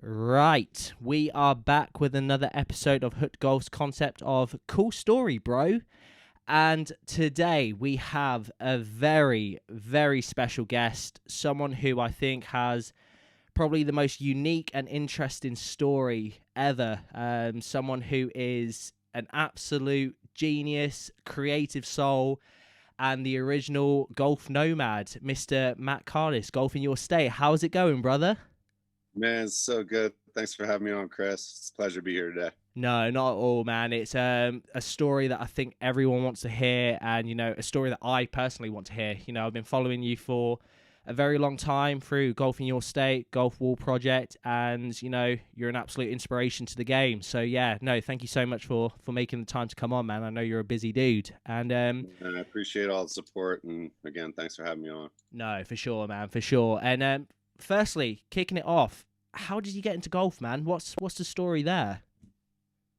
Right, we are back with another episode of Hooked Golf's concept of cool story, bro. And today we have a very, very special guest, someone who I think has probably the most unique and interesting story ever. Someone who is an absolute genius, creative soul, and the original golf nomad, Mr. Matt Cardis, GolfInYourState. How's it going, brother? Man, it's so good. Thanks for having me on, Chris. It's a pleasure to be here today. No, not at all, man. It's a story that I think everyone wants to hear, and a story that I personally want to hear. I've been following you for a very long time through Golf in Your State, Golf Wall Project, and you're an absolute inspiration to the game. So yeah, no, thank you so much for making the time to come on, man. I know you're a busy dude, and And I appreciate all the support. And again, thanks for having me on. no, for sure, man, for sure. And firstly, kicking it off, how did you get into golf, man? What's the story there?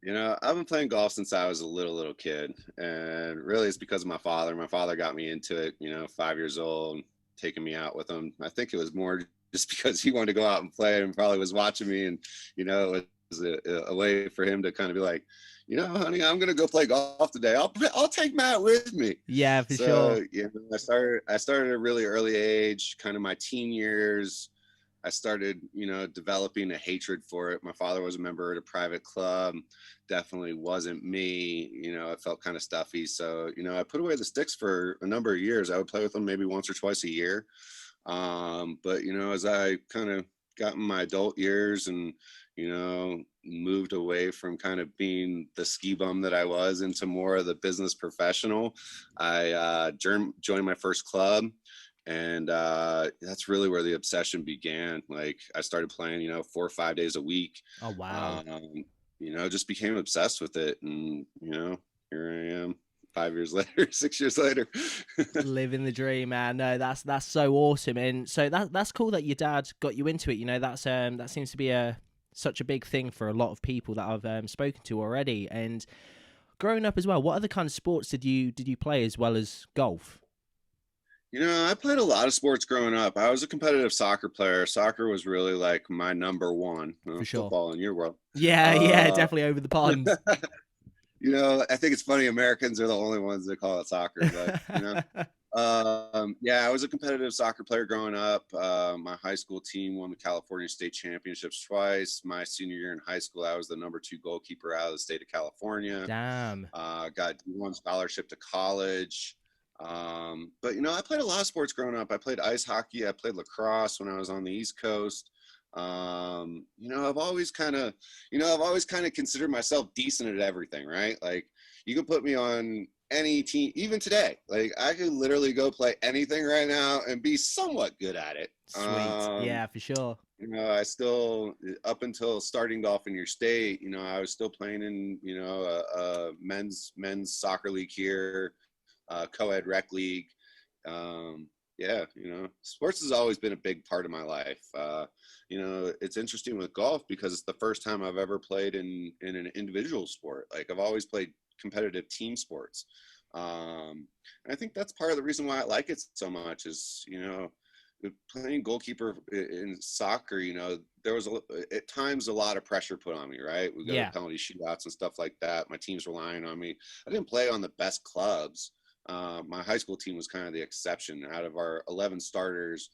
I've been playing golf since I was a little kid. And really, it's because of my father. My father got me into it, 5 years old, taking me out with him. I think it was more just because he wanted to go out and play and probably was watching me. And, it was a way for him to kind of be like, honey, I'm going to go play golf today. I'll take Matt with me. Yeah, for So, sure. I started at a really early age, kind of my teen years. I started, developing a hatred for it. My father was a member at a private club. Definitely wasn't me. It felt kind of stuffy. So, I put away the sticks for a number of years. I would play with them maybe once or twice a year. But, as I kind of got in my adult years and, moved away from kind of being the ski bum that I was into more of the business professional, I joined my first club. And that's really where the obsession began. Like I started playing, 4 or 5 days a week. Oh wow. Just became obsessed with it. And, here I am 5 years later, 6 years later. Living the dream, man. No, that's so awesome, and so that's cool that your dad got you into it. That seems to be such a big thing for a lot of people that I've spoken to already. And growing up as well, what other kind of sports did you play as well as golf? I played a lot of sports growing up. I was a competitive soccer player. Soccer was really like my number one. For sure. Football in your world. Yeah, yeah, Uh, definitely over the pond. I think it's funny. Americans are the only ones that call it soccer, but yeah, I was a competitive soccer player growing up. My high school team won the California state championships twice. My senior year in high school, I was the number 2 goalkeeper out of the state of California. Damn. Got D1 scholarship to college. But I played a lot of sports growing up. I played ice hockey. I played lacrosse when I was on the East Coast. I've always kind of, considered myself decent at everything, right? Like you could put me on any team, even today. Like I could literally go play anything right now and be somewhat good at it. Sweet. Yeah, for sure. I still, up until starting golf in your state, I was still playing in, a men's soccer league here, co-ed rec league. Yeah, sports has always been a big part of my life. It's interesting with golf because it's the first time I've ever played in an individual sport. Like I've always played competitive team sports. And I think that's part of the reason why I like it so much is, playing goalkeeper in soccer, there was at times a lot of pressure put on me, right? We go to Yeah. penalty shootouts and stuff like that. My team's relying on me. I didn't play on the best clubs. My high school team was kind of the exception. Out of our 11 starters,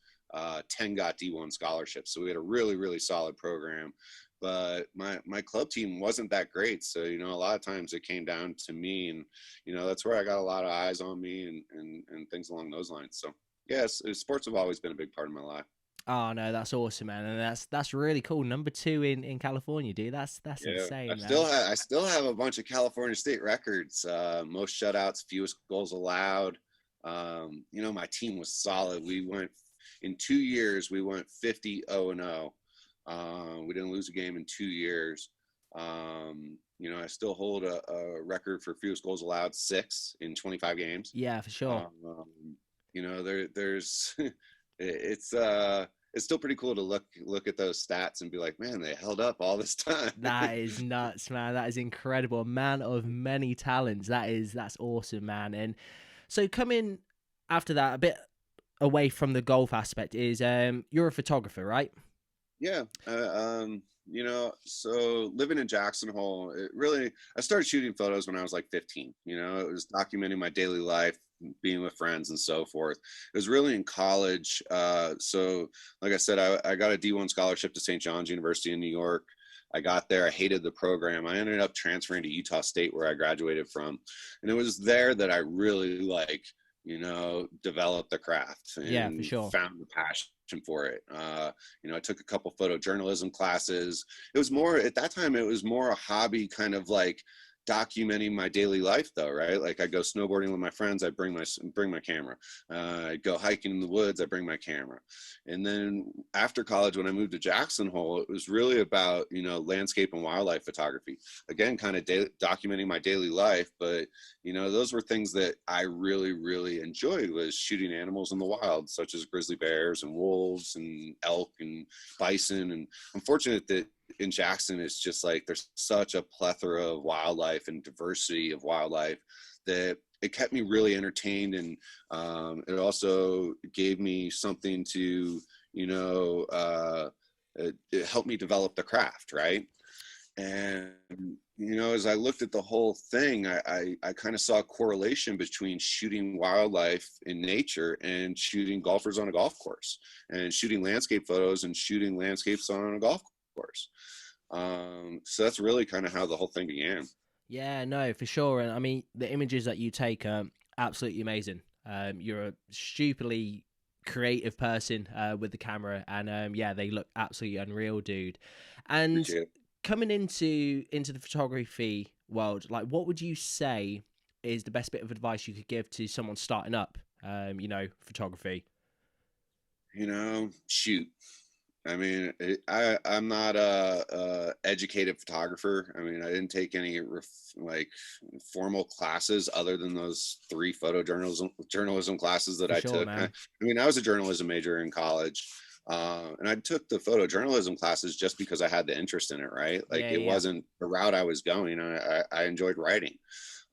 10 got D1 scholarships. So we had a really, really solid program. But my club team wasn't that great. So, a lot of times it came down to me. And, that's where I got a lot of eyes on me and things along those lines. So, yes, sports have always been a big part of my life. Oh no, that's awesome, man, and that's really cool. Number 2 in California, dude. That's Yeah, insane, man. I still have a bunch of California state records. Most shutouts, fewest goals allowed. My team was solid. We went in 2 years. We went 50-0-0. We didn't lose a game in 2 years. I still hold a record for fewest goals allowed, 6 in 25 games. Yeah, for sure. There's it's it's still pretty cool to look at those stats and be like, man, they held up all this time. That is nuts, man. That is incredible. A man of many talents. That's awesome, man. And so coming after that, a bit away from the golf aspect is you're a photographer, right? Yeah. So living in Jackson Hole, I started shooting photos when I was like 15. It was documenting my daily life, being with friends and so forth. It was really in college. So like I said, I got a D1 scholarship to St. John's University in New York. I got there. I hated the program. I ended up transferring to Utah State, where I graduated from. And it was there that I really developed the craft Yeah, for and sure. found the passion for it. I took a couple photojournalism classes. It was more at that time, it was more a hobby, kind of like documenting my daily life though, right? Like I go snowboarding with my friends, I bring my camera. I go hiking in the woods, I bring my camera. And then after college, when I moved to Jackson Hole, it was really about landscape and wildlife photography, again, kind of documenting my daily life. But those were things that I really, really enjoyed, was shooting animals in the wild, such as grizzly bears and wolves and elk and bison. And I'm fortunate that in Jackson, it's just like there's such a plethora of wildlife and diversity of wildlife that it kept me really entertained. And it also gave me something to, it helped me develop the craft, right? And as I looked at the whole thing, I kind of saw a correlation between shooting wildlife in nature and shooting golfers on a golf course, and shooting landscape photos and shooting landscapes on a golf course. So that's really kind of how the whole thing began. Yeah, no, for sure. And I mean, the images that you take are absolutely amazing. You're a stupidly creative person with the camera, and yeah, they look absolutely unreal, dude. And Appreciate it. coming into the photography world, like, what would you say is the best bit of advice you could give to someone starting up, photography? Shoot. I mean, I'm not a educated photographer. I mean, I didn't take any like formal classes other than those 3 photojournalism classes that For I sure, took. I man. mean, I was a journalism major in college, and I took the photojournalism classes just because I had the interest in it. Right, like Yeah, it yeah, wasn't the route I was going. I enjoyed writing.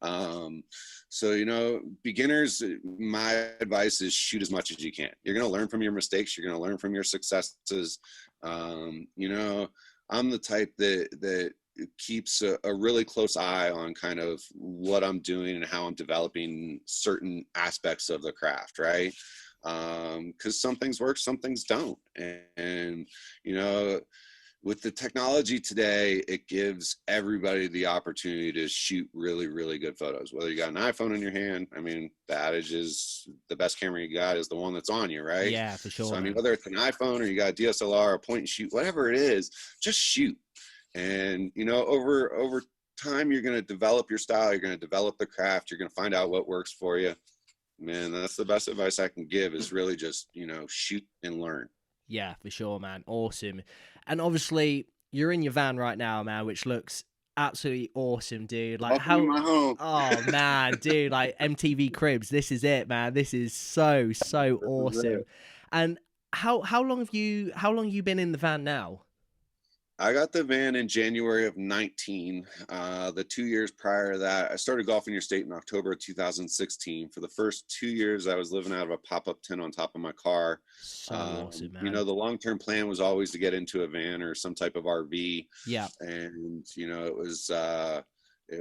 Um, so, beginners, my advice is shoot as much as you can. You're going to learn from your mistakes. You're going to learn from your successes. Um, you know, I'm the type that keeps a really close eye on kind of what I'm doing and how I'm developing certain aspects of the craft, right? Because some things work, some things don't. And you know, with the technology today, it gives everybody the opportunity to shoot really, really good photos. Whether you got an iPhone in your hand, I mean, the adage is the best camera you got is the one that's on you, right? yeah, for So, sure, I mean, man. whether it's an iPhone or you got a DSLR, a point and shoot, whatever it is, just shoot. And, over time, you're going to develop your style. You're going to develop the craft. You're going to find out what works for you. Man, that's the best advice I can give, is really just, shoot and learn. Yeah, for sure, man. Awesome. And obviously, you're in your van right now, man, which looks absolutely awesome, dude. Like, Welcome to how. my home. Oh, man, dude. Like, MTV Cribs. This is it, man. This is so, so This is awesome. it. And how long have you been in the van now? I got the van in January of 19. The 2 years prior to that, I started GolfInYourState in October of 2016. For the first 2 years, I was living out of a pop-up tent on top of my car. So awesome, man. The long-term plan was always to get into a van or some type of RV. Yeah. And, it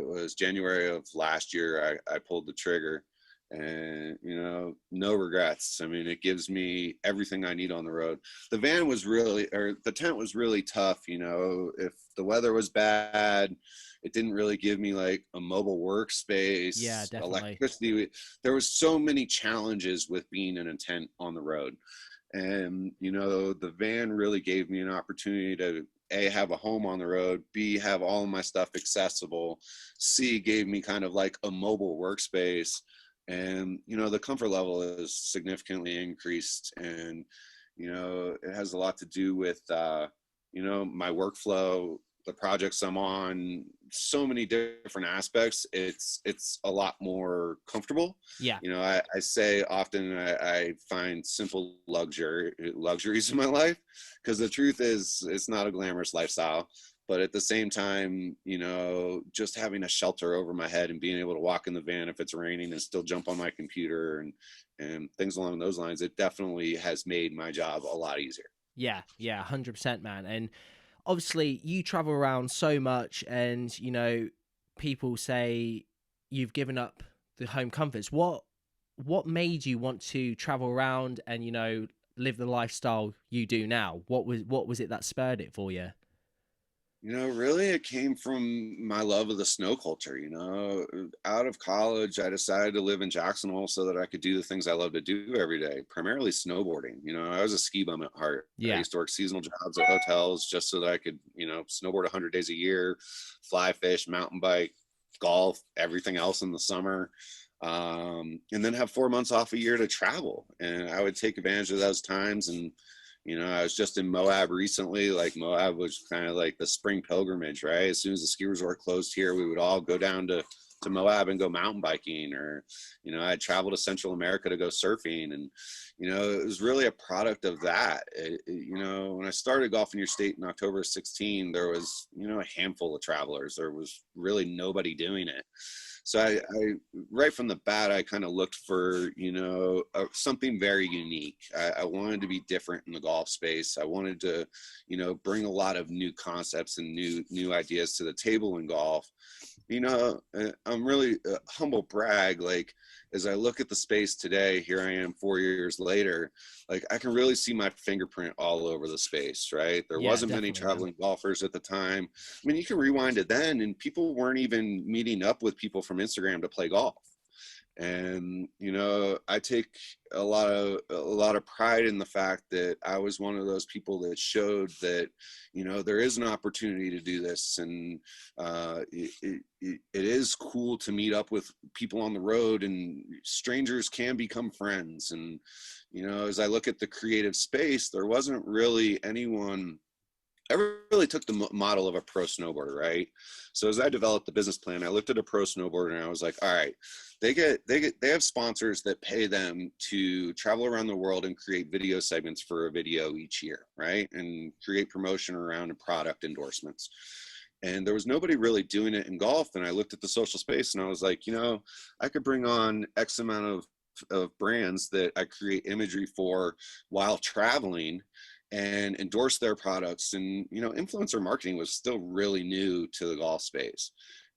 was January of last year, I pulled the trigger. And no regrets. I mean, it gives me everything I need on the road. The tent was really tough. If the weather was bad, it didn't really give me like a mobile Yeah, workspace, definitely. electricity. There was so many challenges with being in a tent on the road. And the van really gave me an opportunity to A, have a home on the road, B, have all of my stuff accessible, C, gave me kind of like a mobile workspace. And the comfort level is significantly increased. And it has a lot to do with my workflow, the projects I'm on, so many different aspects. It's a lot more comfortable. Yeah. I say often, I find simple luxuries in my life, because the truth is it's not a glamorous lifestyle. But at the same time, just having a shelter over my head and being able to walk in the van if it's raining and still jump on my computer and things along those lines, it definitely has made my job a lot easier. Yeah, yeah, 100%, man. And obviously, you travel around so much, and people say you've given up the home comforts. What made you want to travel around and live the lifestyle you do now? What was it that spurred it for you? Really it came from my love of the snow culture. Out of college, I decided to live in Jackson Hole so that I could do the things I love to do every day, primarily snowboarding. I was a ski bum at heart. I Yeah, used to work seasonal jobs at hotels just so that I could, snowboard 100 days a year, fly fish, mountain bike, golf, everything else in the summer. And then have 4 months off a year to travel. And I would take advantage of those times. And I was just in Moab recently. Like Moab was kind of like the spring pilgrimage, right? As soon as the ski resort closed here, we would all go down to Moab and go mountain biking. Or, I'd travel to Central America to go surfing. And, it was really a product of that. When I started Golf in Your State in October of 16, there was, a handful of travelers. There was really nobody doing it. So I right from the bat, I kind of looked for, something very unique. I wanted to be different in the golf space. I wanted to, bring a lot of new concepts and new ideas to the table in golf. I'm really humble brag. Like, as I look at the space today, here I am 4 years later, like I can really see my fingerprint all over the space, right? There yeah, wasn't many definitely, man. traveling golfers at the time. I mean, you can rewind it then, and people weren't even meeting up with people from Instagram to play golf. And I take a lot of pride in the fact that I was one of those people that showed that there is an opportunity to do this. And it is cool to meet up with people on the road, and strangers can become friends. And as I look at the creative space, there wasn't really anyone. I really took the model of a pro snowboarder, right? So as I developed the business plan, I looked at a pro snowboarder and I was like, all right, they have sponsors that pay them to travel around the world and create video segments for a video each year, right? And create promotion around and product endorsements. And there was nobody really doing it in golf. And I looked at the social space and I was like, I could bring on X amount of brands that I create imagery for while traveling and endorse their products. And influencer marketing was still really new to the golf space,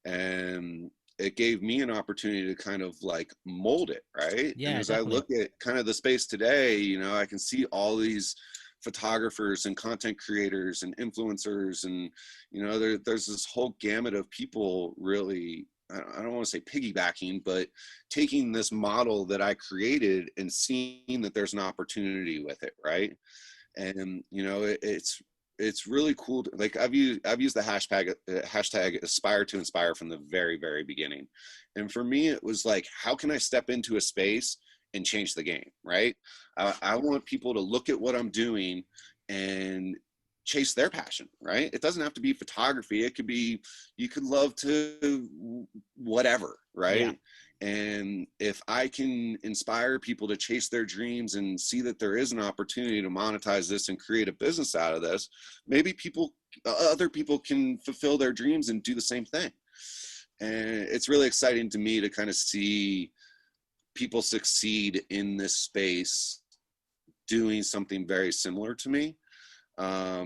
and it gave me an opportunity to kind of like mold it, right? And Yeah, as I definitely. look at kind of the space today, I can see all these photographers and content creators and influencers, and there's this whole gamut of people really, I don't want to say piggybacking, but taking this model that I created and seeing that there's an opportunity with it, right? And it's really cool like I've used the hashtag aspire to inspire from the very, very beginning. And for me, it was like, how can I step into a space and change the game, right? I want people to look at what I'm doing and chase their passion, right? It doesn't have to be photography. It could be, you could love to whatever, Yeah, right? And if I can inspire people to chase their dreams and see that there is an opportunity to monetize this and create a business out of this, maybe other people can fulfill their dreams and do the same thing. And it's really exciting to me to kind of see people succeed in this space doing something very similar to me.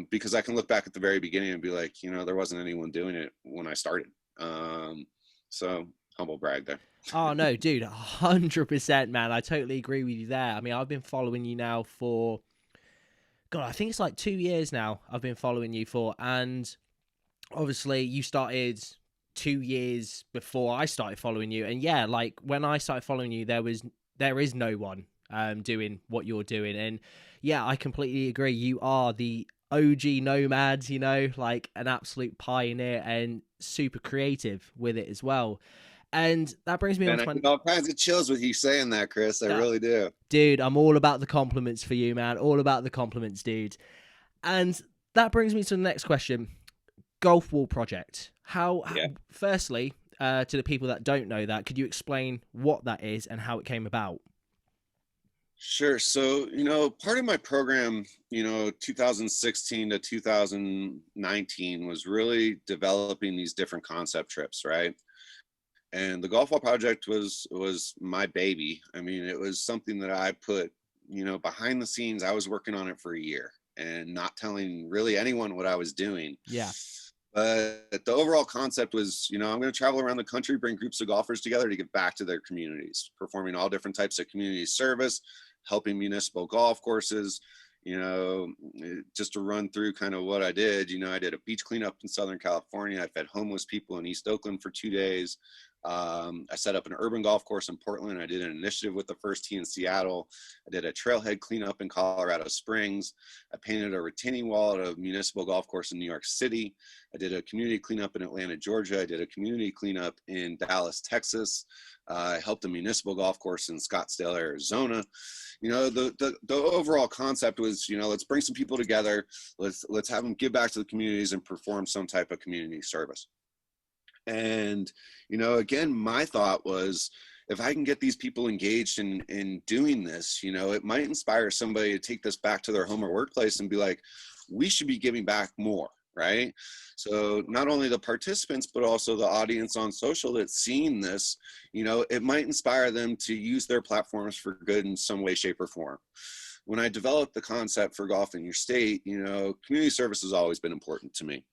Because I can look back at the very beginning and be like, there wasn't anyone doing it when I started. So humble brag there. oh no, dude, 100%, man. I totally agree with you there. I mean, I've been following you now for God, I think it's like 2 years now. I've been following you for, and obviously you started 2 years before I started following you. And yeah, like when I started following you, there is no one doing what you're doing. And yeah, I completely agree. You are the OG nomads, like an absolute pioneer and super creative with it as well. And that brings me on Man, to I my get all kinds of chills with you saying that, Chris. I uh, really do. dude. I'm all about the compliments for you, man. All about the compliments, dude. And that brings me to the next question. Golf Wall Project. Yeah. Firstly, to the people that don't know that, could you explain what that is and how it came about? Sure. So, part of my program, 2016 to 2019 was really developing these different concept trips, right? And the Golf Wall Project was my baby. I mean, it was something that I put, behind the scenes. I was working on it for a year. and not telling really anyone what I was doing. Yeah. But the overall concept was, I'm going to travel around the country, bring groups of golfers together to give back to their communities, performing all different types of community service, helping municipal golf courses. Just to run through kind of what I did, I did a beach cleanup in Southern California. I fed homeless people in East Oakland for 2 days. I set up an urban golf course in Portland. I did an initiative with the first tee in Seattle. I did a trailhead cleanup in Colorado Springs. I painted a retaining wall at a municipal golf course in New York City. I did a community cleanup in Atlanta, Georgia. I did a community cleanup in Dallas, Texas. I helped a municipal golf course in Scottsdale, Arizona. The overall concept was, let's bring some people together. Let's have them give back to the communities and perform some type of community service. And, again, my thought was, if I can get these people engaged in doing this, it might inspire somebody to take this back to their home or workplace and be like, we should be giving back more, right? So not only the participants, but also the audience on social that's seeing this, it might inspire them to use their platforms for good in some way, shape, or form. When I developed the concept for Golf in Your State, community service has always been important to me.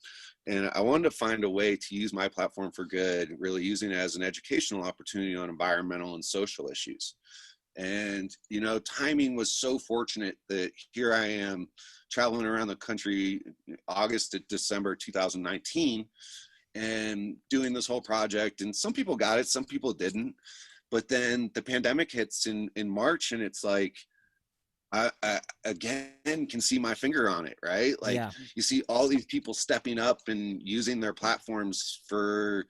And I wanted to find a way to use my platform for good, really using it as an educational opportunity on environmental and social issues. And, timing was so fortunate that here I am traveling around the country August to December 2019 and doing this whole project. And some people got it, some people didn't. But then the pandemic hits in March, and it's like, I again can see my finger on it, right? Like, yeah. You see all these people stepping up and using their platforms for,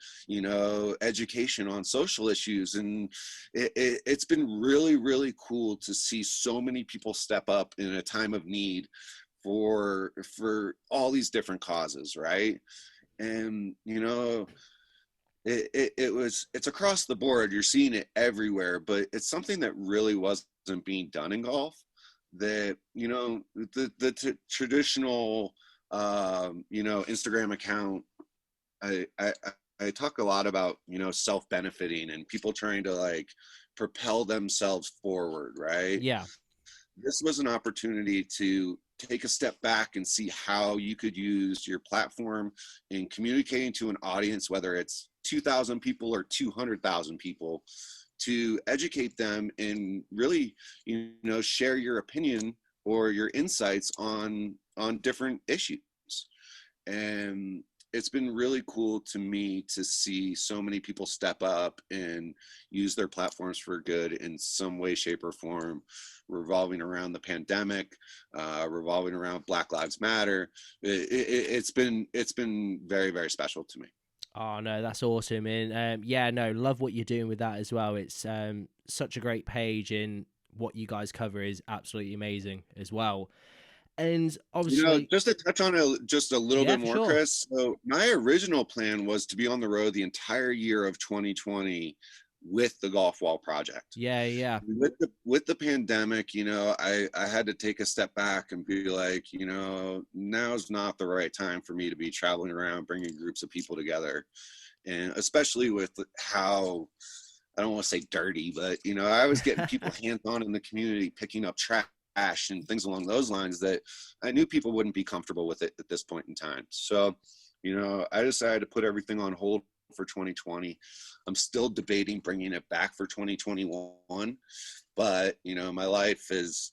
education on social issues. And it's been really, really cool to see so many people step up in a time of need for all these different causes, right? And, it's across the board. You're seeing it everywhere, but it's something that really wasn't being done in golf. That the traditional Instagram account, I talk a lot about self-benefiting and people trying to like propel themselves forward, right? Yeah. This was an opportunity to take a step back and see how you could use your platform in communicating to an audience, whether it's 2,000 people or 200,000 people, to educate them and really, share your opinion or your insights on different issues. And it's been really cool to me to see so many people step up and use their platforms for good in some way, shape, or form, revolving around the pandemic, revolving around Black Lives Matter. It's been very, very special to me. Oh, no, that's awesome. And love what you're doing with that as well. It's such a great page, and what you guys cover is absolutely amazing as well. And obviously, just to touch on it just a little bit more, sure. Chris. So my original plan was to be on the road the entire year of 2020 with the Golf Wall project. Yeah. With the pandemic, I had to take a step back and be like, now's not the right time for me to be traveling around, bringing groups of people together. And especially with how, I don't want to say dirty, but, I was getting people hands-on in the community, picking up trash and things along those lines that I knew people wouldn't be comfortable with it at this point in time. So, I decided to put everything on hold for 2020. I'm still debating bringing it back for 2021, but my life is,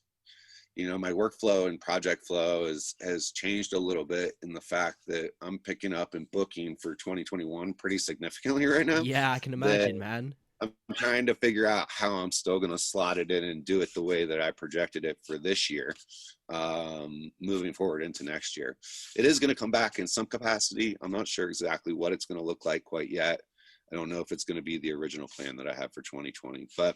my workflow and project flow has changed a little bit in the fact that I'm picking up and booking for 2021 pretty significantly right now. Yeah, I can imagine, man. I'm trying to figure out how I'm still going to slot it in and do it the way that I projected it for this year, moving forward into next year. It is going to come back in some capacity. I'm not sure exactly what it's going to look like quite yet. I don't know if it's going to be the original plan that I have for 2020, but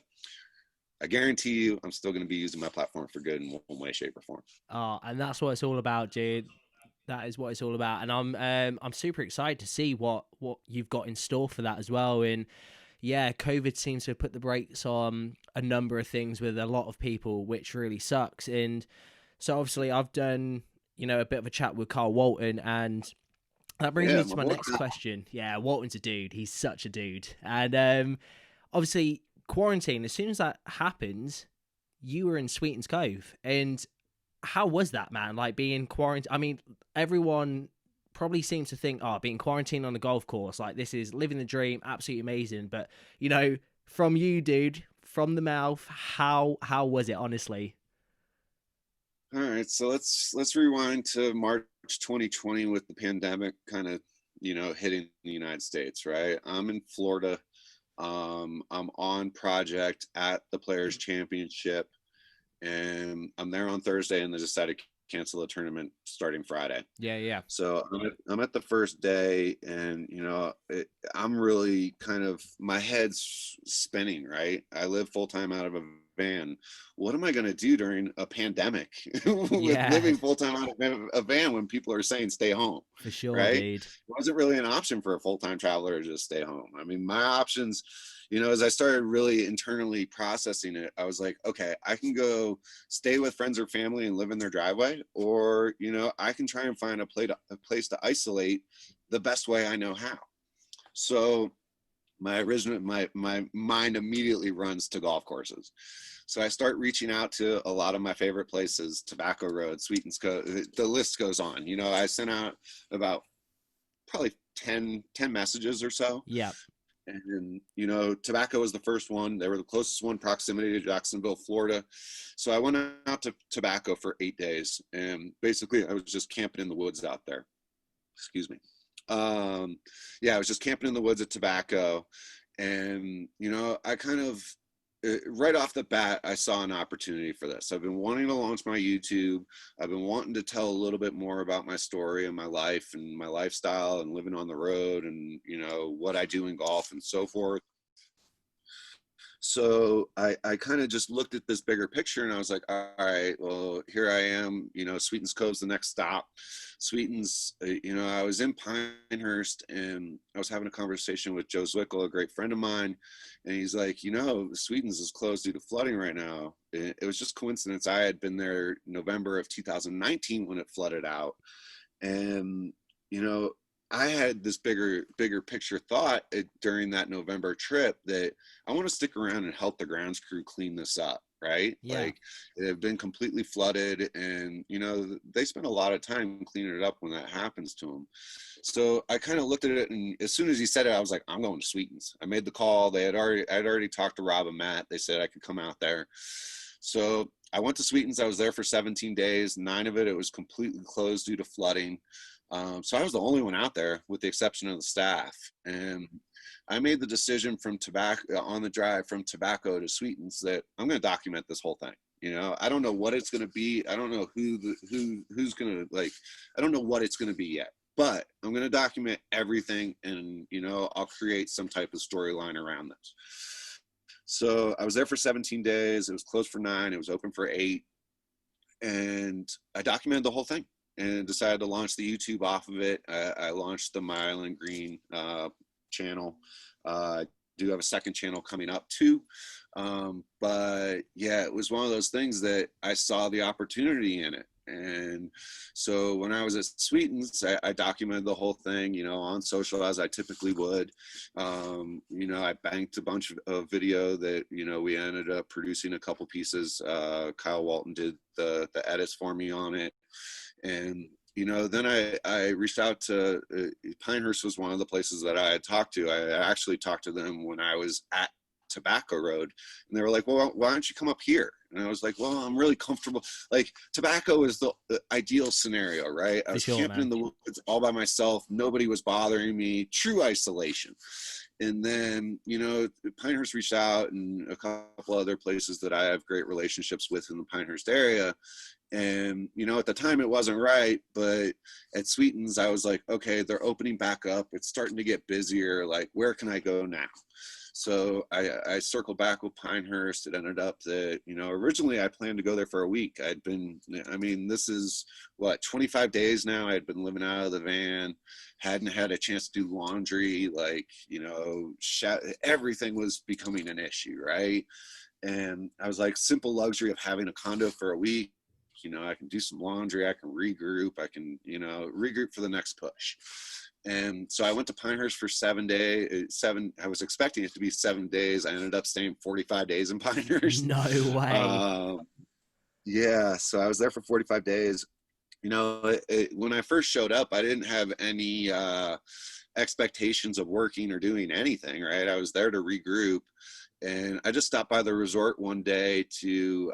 I guarantee you I'm still going to be using my platform for good in one way, shape, or form. Oh, and that's what it's all about, dude. That is what it's all about. And I'm super excited to see what you've got in store for that as well. And yeah, COVID seems to have put the brakes on a number of things with a lot of people, which really sucks. And so obviously I've done, a bit of a chat with Carl Walton, and that brings me to my next question. Yeah, Walton's a dude. He's such a dude. And obviously quarantine, as soon as that happens, you were in Sweetens Cove. And how was that, man? Like being quarantined. I mean, everyone probably seems to think, oh, being quarantined on a golf course, like this is living the dream, absolutely amazing. But you know, from you, dude, from the mouth, how was it, honestly? All right, so let's rewind to March 2020 with the pandemic kind of, hitting the United States, right? I'm in Florida. I'm on project at the Players Championship, and I'm there on Thursday, and they decided to cancel the tournament starting Friday. Yeah, yeah, So I'm at the first day, and I'm really kind of, my head's spinning. Right, I live full time out of a van. What am I going to do during a pandemic with yeah, living full time out of a van when people are saying stay home? for sure, Right, dude. it wasn't really an option for a full time traveler to just stay home. I mean, my options, as I started really internally processing it, I was like, okay, I can go stay with friends or family and live in their driveway, or I can try and find a place to isolate the best way I know how. So my mind immediately runs to golf courses. So I start reaching out to a lot of my favorite places: Tobacco Road, Sweetens Cove. The list goes on. I sent out about probably 10 messages or so. Yeah. And Tobacco was the first one. They were the closest one, proximity to Jacksonville, Florida. So I went out to Tobacco for 8 days, and basically I was just camping in the woods out there. Excuse me. Yeah, I was just camping in the woods at Tobacco, and I kind of, right off the bat, I saw an opportunity for this. I've been wanting to launch my YouTube. I've been wanting to tell a little bit more about my story and my life and my lifestyle and living on the road, and what I do in golf and so forth. So I kind of just looked at this bigger picture, and I was like, all right, well, here I am, Sweetens Cove's the next stop. Sweetens, I was in Pinehurst, and I was having a conversation with Joe Zwickel, a great friend of mine. And he's like, Sweetens is closed due to flooding right now. It was just coincidence. I had been there November of 2019 when it flooded out. And, I had this bigger picture thought during that November trip that I want to stick around and help the grounds crew clean this up, right? Yeah. Like, it had been completely flooded, and they spend a lot of time cleaning it up when that happens to them. So I kind of looked at it, and as soon as he said it, I was like, I'm going to Sweetens. I made the call. I'd already talked to Rob and Matt. They said I could come out there. So I went to Sweetens. I was there for 17 days. 9 of it was completely closed due to flooding. So I was the only one out there, with the exception of the staff. And I made the decision on the drive from Tobacco to Sweetens that I'm going to document this whole thing. I don't know what it's going to be. I don't know who's going to, I don't know what it's going to be yet, but I'm going to document everything, and, I'll create some type of storyline around this. So I was there for 17 days. It was closed for 9. It was open for 8. And I documented the whole thing, and decided to launch the YouTube off of it. I launched the My Island Green channel. I do have a second channel coming up too. But yeah, it was one of those things that I saw the opportunity in it. And so when I was at Sweetens, I documented the whole thing, on social, as I typically would. I banked a bunch of video that, we ended up producing a couple pieces. Kyle Walton did the edits for me on it. And, then I reached out to Pinehurst was one of the places that I had talked to. I actually talked to them when I was at Tobacco Road, and they were like, well, why don't you come up here? And I was like, well, I'm really comfortable. Like, Tobacco is the ideal scenario, right? I was camping in the woods all by myself. Nobody was bothering me. True isolation. And then, Pinehurst reached out, and a couple other places that I have great relationships with in the Pinehurst area. And, at the time it wasn't right, but at Sweetens, I was like, okay, they're opening back up. It's starting to get busier. Like, where can I go now? So I circled back with Pinehurst. It ended up that, originally I planned to go there for a week. This is 25 days now. I had been living out of the van, hadn't had a chance to do laundry, everything was becoming an issue, right? And I was like, simple luxury of having a condo for a week. I can do some laundry, I can regroup, I can, regroup for the next push. And so I went to Pinehurst for 7 days. I was expecting it to be 7 days. I ended up staying 45 days in Pinehurst. No way. Yeah, so I was there for 45 days. You know, when I first showed up, I didn't have any expectations of working or doing anything, right? I was there to regroup, and I just stopped by the resort one day to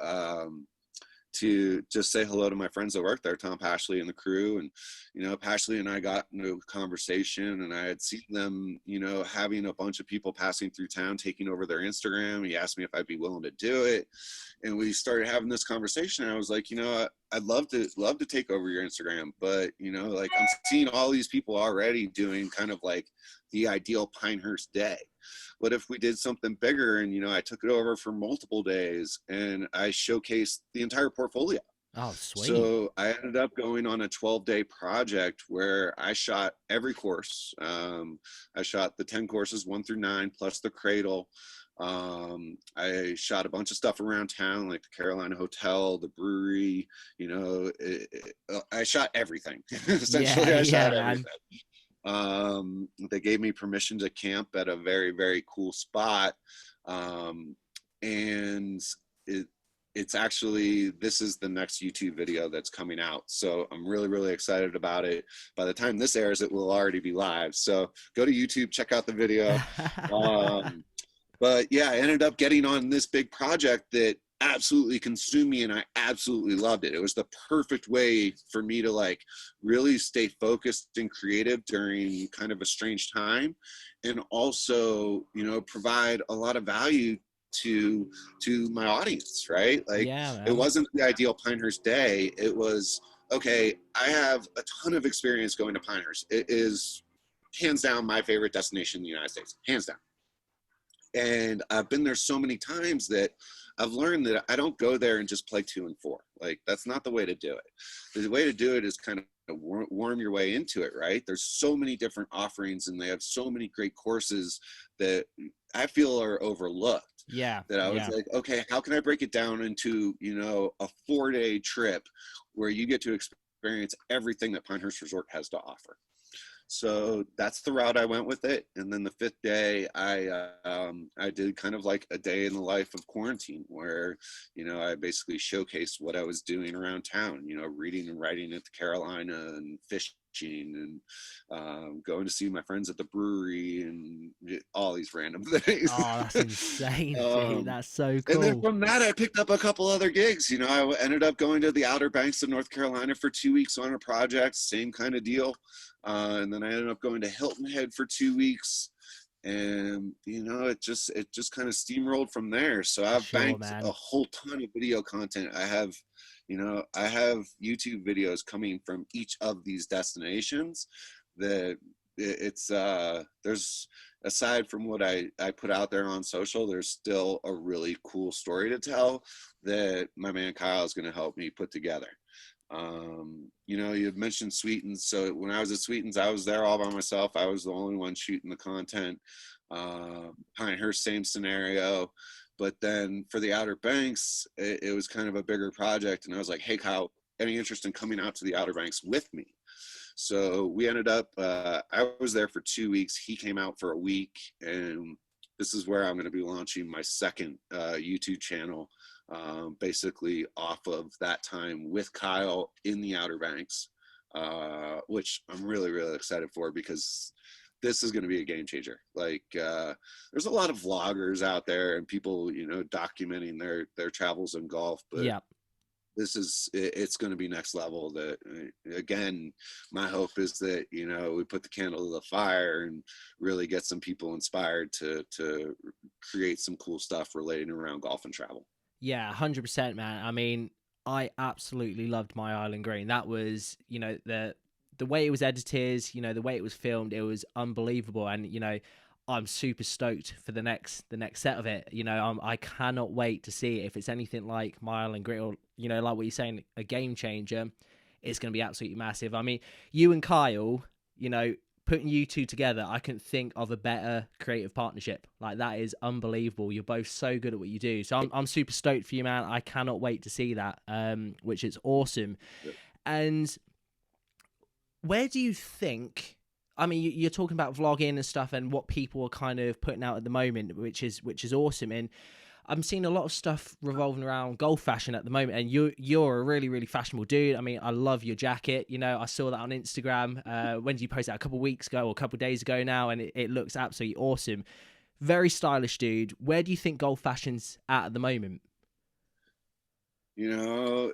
just say hello to my friends that work there, Tom Pashley and the crew. And, you know, Pashley and I got into a conversation, and I had seen them, you know, having a bunch of people passing through town, taking over their Instagram. He asked me if I'd be willing to do it. And we started having this conversation. And I was like, you know, I'd love to take over your Instagram, but, you know, like, I'm seeing all these people already doing kind of like the ideal Pinehurst day. What if we did something bigger? And, you know, I took it over for multiple days, and I showcased the entire portfolio. Oh, sweet. So I ended up going on a 12-day project where I shot every course. I shot the 10 courses, 1 through 9, plus the cradle. I shot a bunch of stuff around town, like the Carolina Hotel, the brewery. You know, I shot everying. Essentially, I shot everything. They gave me permission to camp at a very, very cool spot. And it's actually, this is the next YouTube video that's coming out. So I'm really, really excited about it. By the time this airs, it will already be live. So go to YouTube, check out the video. But yeah, I ended up getting on this big project that absolutely consumed me, and I absolutely loved it. It was the perfect way for me to like really stay focused and creative during kind of a strange time, and also, you know, provide a lot of value to my audience, right? Like, it wasn't the ideal Pinehurst day. It was, okay, I have a ton of experience going to Pinehurst. It is hands down my favorite destination in the United States, hands down. And I've been there so many times that I've learned that I don't go there and just play 2 and 4. Like, that's not the way to do it. The way to do it is kind of worm your way into it, right? There's so many different offerings, and they have so many great courses that I feel are overlooked. Yeah. That I was like, okay, how can I break it down into, you know, a 4-day trip where you get to experience everything that Pinehurst Resort has to offer? So that's the route I went with it. And then the 5th day, I did kind of like a day in the life of quarantine, where, you know, I basically showcased what I was doing around town, you know, reading and writing at the Carolina, and fishing, and going to see my friends at the brewery, and all these random things. Oh, that's insane, dude. That's so cool. And then from that, I picked up a couple other gigs. You know, I ended up going to the Outer Banks of North Carolina for 2 weeks on a project, same kind of deal. And then I ended up going to Hilton Head for 2 weeks, and, you know, it just kind of steamrolled from there. So I've banked a whole ton of video content. I have YouTube videos coming from each of these destinations that there's, aside from what I put out there on social, there's still a really cool story to tell that my man Kyle is going to help me put together. You know, you mentioned Sweetens. So when I was at Sweetens, I was there all by myself. I was the only one shooting the content. Pinehurst, same scenario. But then for the Outer Banks, it was kind of a bigger project. And I was like, hey, Kyle, any interest in coming out to the Outer Banks with me? So we ended up, I was there for 2 weeks. He came out for a week. And this is where I'm going to be launching my second YouTube channel, basically off of that time with Kyle in the Outer Banks, which I'm really, really excited for, because this is going to be a game changer. Like, there's a lot of vloggers out there and people, you know, documenting their travels in golf, but it's going to be next level. That, again, my hope is that, you know, we put the candle to the fire and really get some people inspired to create some cool stuff relating around golf and travel. Yeah, 100%, man. I mean, I absolutely loved My Island Green. That was, you know, the way it was edited, you know, the way it was filmed, it was unbelievable. And, you know, I'm super stoked for the next set of it. You know, I cannot wait to see it. If it's anything like My Island Green, or, you know, like what you're saying, a game changer, it's going to be absolutely massive. I mean, you and Kyle, you know, putting you two together, I couldn't think of a better creative partnership. Like, that is unbelievable. You're both so good at what you do. So I'm super stoked for you, man. I cannot wait to see that, which is awesome. Yeah. And where do you think, I mean, you're talking about vlogging and stuff and what people are kind of putting out at the moment, which is awesome. And I'm seeing a lot of stuff revolving around golf fashion at the moment, and you're a really, really fashionable dude. I mean, I love your jacket. You know, I saw that on Instagram. When did you post that? A couple of weeks ago or a couple of days ago now, and it looks absolutely awesome. Very stylish dude. Where do you think golf fashion's at the moment? You know,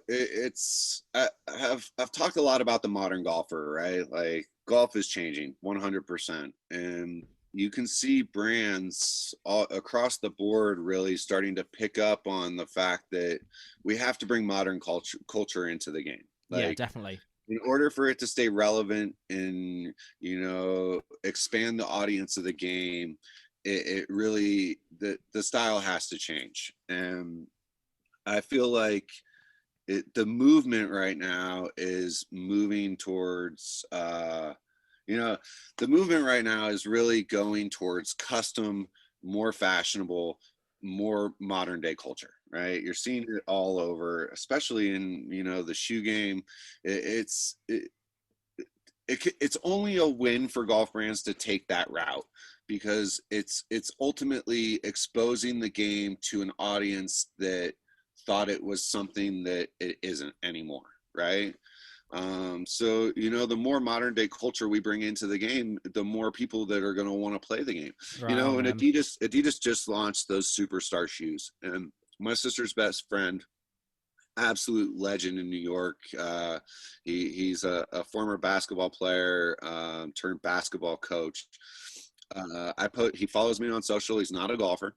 I've talked a lot about the modern golfer, right? Like golf is changing 100%, and you can see brands all across the board really starting to pick up on the fact that we have to bring modern culture into the game. Yeah, Like definitely. in order for it to stay relevant and, you know, expand the audience of the game, it really the style has to change. And I feel like the movement right now is moving towards you know, the movement right now is really going towards custom, more fashionable, more modern day culture, right? You're seeing it all over, especially in, you know, the shoe game. It's only a win for golf brands to take that route, because it's ultimately exposing the game to an audience that thought it was something that it isn't anymore, right? So, you know, the more modern day culture we bring into the game, the more people that are going to want to play the game. You Right know, on, and man. Adidas just launched those superstar shoes, and my sister's best friend, absolute legend in New York. He's a former basketball player, turned basketball coach. He follows me on social. He's not a golfer.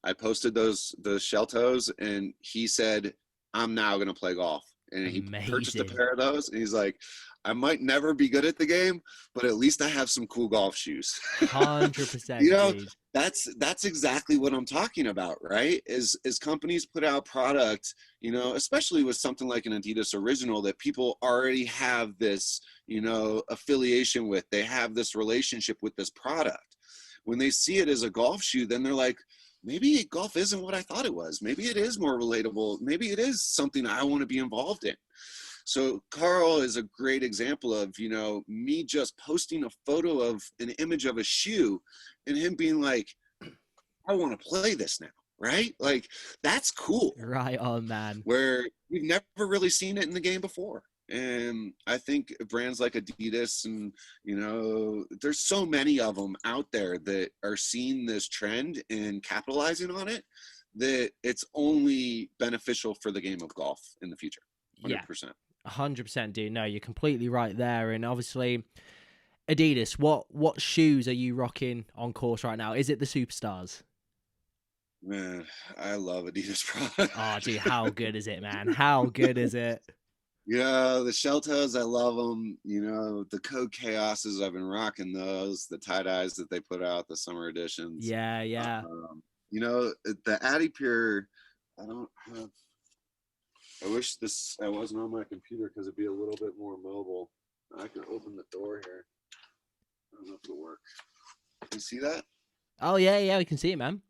I posted the shell toes, and he said, "I'm now going to play golf." And he purchased a Amazing. pair of those, and he's like, "I might never be good at the game, but at least I have some cool golf shoes." You 100%, know, dude. that's exactly what I'm talking about, right? Is companies put out product, you know, especially with something like an Adidas Original that people already have this, you know, affiliation with. They have this relationship with this product. When they see it as a golf shoe, then they're like, maybe golf isn't what I thought it was. Maybe it is more relatable. Maybe it is something I want to be involved in. So Carl is a great example of, you know, me just posting a photo of an image of a shoe and him being like, I want to play this now, right? Like, that's cool, Right on, man. where we've never really seen it in the game before. And I think brands like Adidas and, you know, there's so many of them out there that are seeing this trend and capitalizing on it, that it's only beneficial for the game of golf in the future. Yeah, 100%. 100%, dude. No, you're completely right there. And obviously, Adidas, what shoes are you rocking on course right now? Is it the Superstars? Man, I love Adidas product. Oh, dude, how good is it, man? How good is it? Yeah, the shell toes, I love them. You know, the Code Chaoses, I've been rocking those. The tie dyes that they put out, the summer editions. Yeah, yeah. You know, the Addy Pure, I don't have. I wish I wasn't on my computer because it'd be a little bit more mobile. I can open the door here. I don't know if it'll work. You see that? Oh, yeah, yeah, we can see it, man.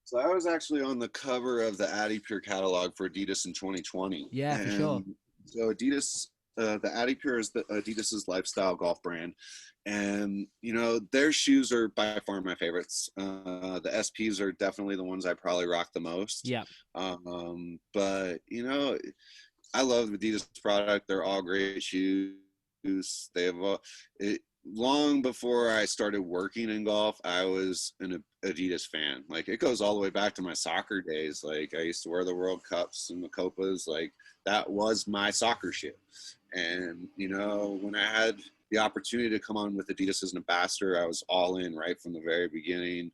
So I was actually on the cover of the Addy Pure catalog for Adidas in 2020, Yeah, for sure. and so Adidas, the Addy Pure is the Adidas's lifestyle golf brand, and you know their shoes are by far my favorites. The SPs are definitely the ones I probably rock the most. Yeah. But you know, I love Adidas product. They're all great shoes. They have long before I started working in golf, I was an Adidas fan. Like it goes all the way back to my soccer days. Like I used to wear the World Cups and the Copas. Like that was my soccer shoe. And you know, when I had the opportunity to come on with Adidas as an ambassador, I was all in right from the very beginning.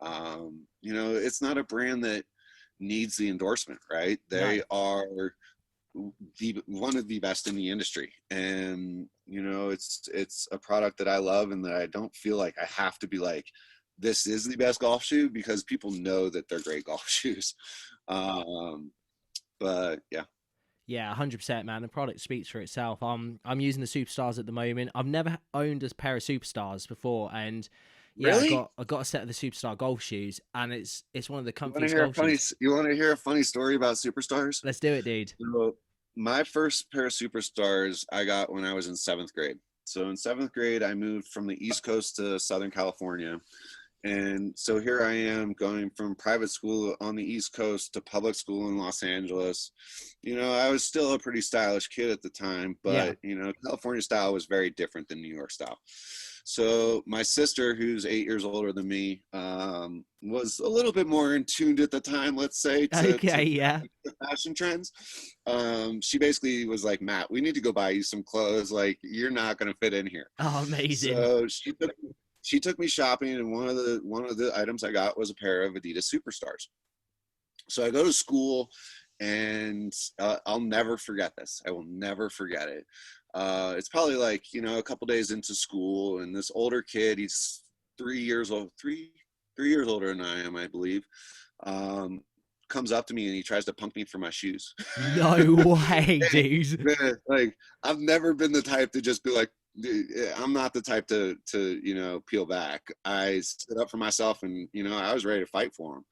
You know, it's not a brand that needs the endorsement, right? No. They are one of the best in the industry, and you know it's a product that I love, and that I don't feel like I have to be like, this is the best golf shoe, because people know that they're great golf shoes. But yeah. Yeah, 100%, man. The product speaks for itself. I'm using the Superstars at the moment. I've never owned a pair of Superstars before, and yeah, Really? I got a set of the Superstar golf shoes, and it's one of the You want to comfiest hear a golf funny shoes. you want to hear a funny story about Superstars? Let's do it, dude. So my first pair of Superstars I got when I was in 7th grade. So in 7th grade, I moved from the East Coast to Southern California, And so here I am going from private school on the East Coast to public school in Los Angeles. I was still a pretty stylish kid at the time, Yeah. but, California style was very different than New York style. So my sister, who's 8 years older than me, was a little bit more in tune at the time, let's say, to Okay. Yeah. fashion trends. She basically was like, Matt, we need to go buy you some clothes. Like, you're not going to fit in here. Oh, amazing. So she took me shopping, and one of the items I got was a pair of Adidas Superstars. So I go to school, and I'll never forget this. I will never forget it. It's probably like, a couple days into school, and this older kid, he's 3 years old, three years older than I am, I believe, comes up to me and he tries to punk me for my shoes. No way, dude. Man, like, I've never been the type to just be like, I'm not the type to peel back. I stood up for myself, and I was ready to fight for him.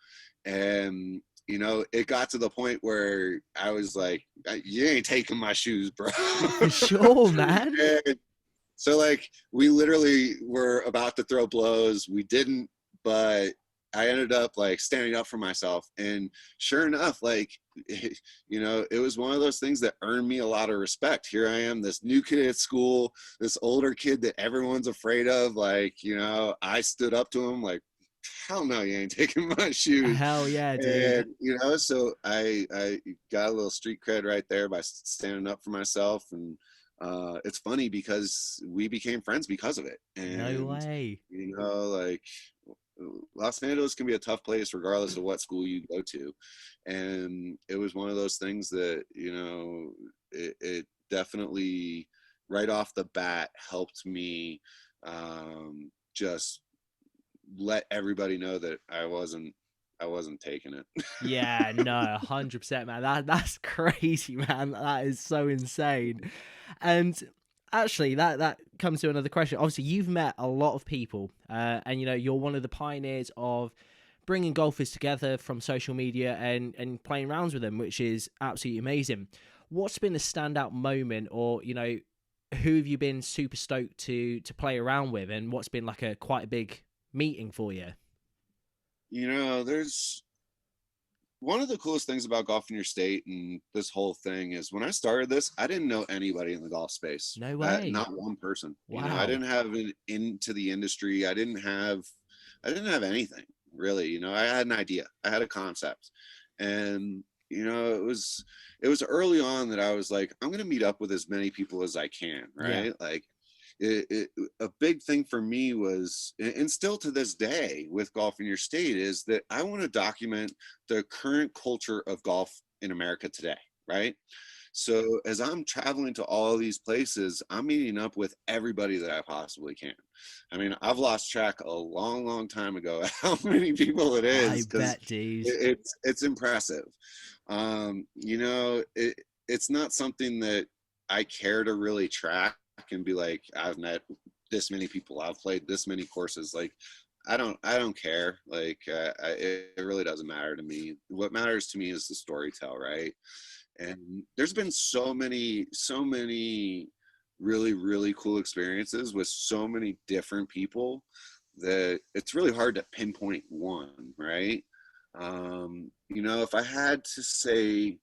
And it got to the point where I was like, you ain't taking my shoes, bro. For sure, man. And so, like, we literally were about to throw blows. We didn't, but I ended up like standing up for myself. And sure enough, like, it was one of those things that earned me a lot of respect. Here I am, this new kid at school, this older kid that everyone's afraid of. Like, I stood up to him like, hell no, you ain't taking my shoes. Hell yeah, dude. And so I got a little street cred right there by standing up for myself. And it's funny because we became friends because of it. And No way. like, Los Angeles can be a tough place regardless of what school you go to. And it was one of those things that it definitely right off the bat helped me just let everybody know that I wasn't taking it. Yeah, no, 100%, man. That's crazy, man. That is so insane. And actually, that comes to another question. Obviously, you've met a lot of people, and you're one of the pioneers of bringing golfers together from social media and playing rounds with them, which is absolutely amazing. What's been a standout moment, or who have you been super stoked to play around with, and what's been like quite a big meeting for you? There's one of the coolest things about Golf in Your State and this whole thing is when I started this, I didn't know anybody in the golf space. No way. Not one person. Wow. I didn't have an into the industry. I didn't have anything really. I had an idea. I had a concept. And it was early on that I was like, I'm going to meet up with as many people as I can, right? Yeah. Like, a big thing for me was, and still to this day with Golf in Your State, is that I want to document the current culture of golf in America today, right? So as I'm traveling to all these places, I'm meeting up with everybody that I possibly can. I mean, I've lost track a long, long time ago how many people it is. I bet, dude. It's impressive. It's not something that I care to really track and be like, I've met this many people, I've played this many courses. Like, I don't care. Like, it really doesn't matter to me. What matters to me is the story tell, right? And there's been so many really, really cool experiences with so many different people that it's really hard to pinpoint one, right? If I had to say,